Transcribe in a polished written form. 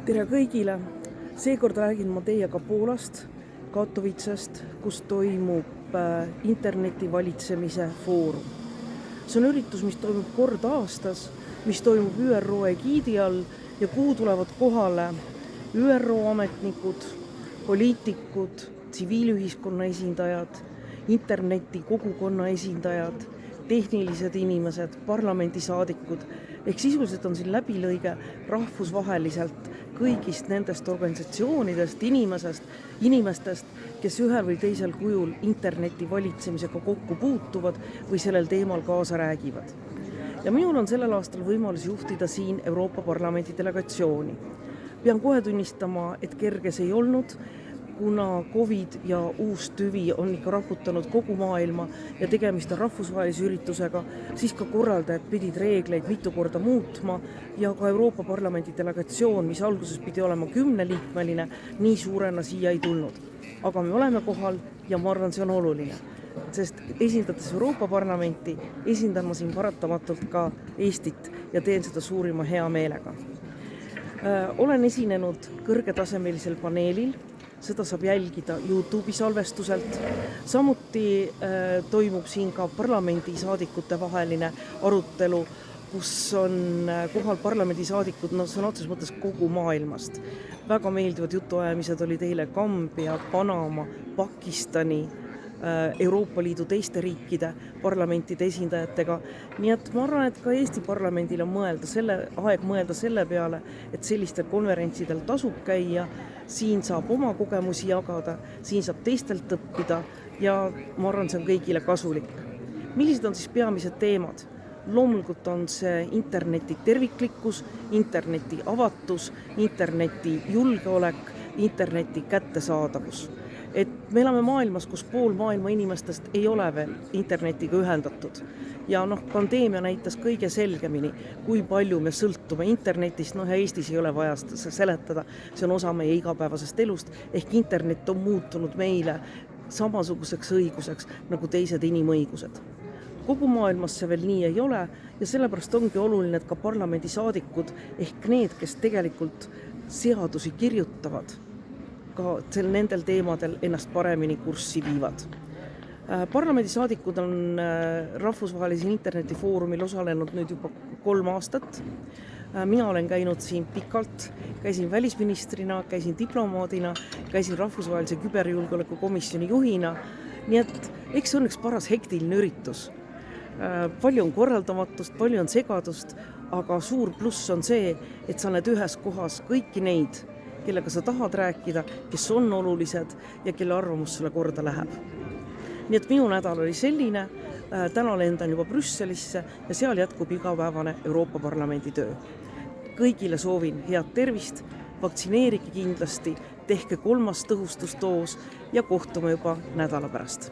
Tere kõigile! Seekord räägin ma teiega Poolast, Katowicest, kus toimub interneti valitsemise foorum. See on üritus, mis toimub kord aastas, mis toimub ÜRO egiidi all ja kuhu tulevad kohale ÜRO ametnikud, poliitikud, tsiviilühiskonna esindajad, interneti kogukonna esindajad, tehnilised inimesed, parlamendisaadikud, ehk sisuliselt on siin läbilõige rahvusvaheliselt kõigist nendest organisatsioonidest, inimestest, kes ühel või teisel kujul interneti valitsemisega kokku puutuvad või sellel teemal kaasa räägivad. Ja minul on sellel aastal võimalus juhtida siin Euroopa Parlamendi delegatsiooni. Pean kohe tunnistama, et kerge see ei olnud, kuna COVID ja uus tüvi on ikka raputanud kogu maailma ja tegemist on rahvusvahelise üritusega, siis ka korraldajad pidid reegleid mitu korda muutma ja ka Euroopa Parlamendi delegatsioon, mis alguses pidi olema 10-liikmeline, nii suurena siia ei tulnud. Aga me oleme kohal ja ma arvan, see on oluline, sest esindades Euroopa Parlamenti, esindan ma siin paratamatult ka Eestit ja teen seda suurima hea meelega. Olen esinenud kõrgetasemelisel paneelil, seda saab jälgida YouTube'i salvestuselt. Samuti toimub siin ka parlamendisaadikute vaheline arutelu, kus on kohal parlamendisaadikud, sõna otseses mõttes kogu maailmast. Väga meeldivad jutuajamised oli teile Kambja, Panama, Pakistani, Euroopa Liidu teiste riikide parlamentide esindajatega. Nii et ma arvan, et ka Eesti parlamendil on aeg mõelda selle peale, et sellistel konverentsidel tasub käia, siin saab oma kogemusi jagada, siin saab teistelt õppida ja ma arvan, see on kõigile kasulik. Millised on siis peamised teemad? Loomulikult on see interneti terviklikkus, interneti avatus, interneti julgeolek, interneti kättesaadavus. Et me elame maailmas, kus pool maailma inimestest ei ole veel internetiga ühendatud. Ja pandeemia näitas kõige selgemini, kui palju me sõltume internetist, ja Eestis ei ole vaja seletada, see on osa meie igapäevasest elust, ehk internet on muutunud meile samasuguseks õiguseks nagu teised inimõigused. Kogu maailmas see veel nii ei ole ja sellepärast ongi oluline, et ka parlamendisaadikud ehk need, kes tegelikult seadusi kirjutavad, ka nendel teemadel ennast paremini kurssi viivad. Parlamendisaadikud on rahvusvahelisel internetifoorumil osalenud nüüd juba 3 aastat. Mina olen käinud siin pikalt, käisin välisministrina, käisin diplomaadina, käisin rahvusvahelise küberjulgeoleku komisjoni juhina, nii et eks see on üks paras hektiline üritus. Palju on korraldamatust, palju on segadust, aga suur pluss on see, et sa näed ühes kohas kõiki neid, kellega sa tahad rääkida, kes on olulised ja kelle arvamus sulle korda läheb. Nii et minu nädal oli selline, täna lendan juba Brüsselisse ja seal jätkub igapäevane Euroopa Parlamendi töö. Kõigile soovin head tervist, vaktsineerige kindlasti, tehke 3. tõhustusdoos ja kohtume juba nädala pärast.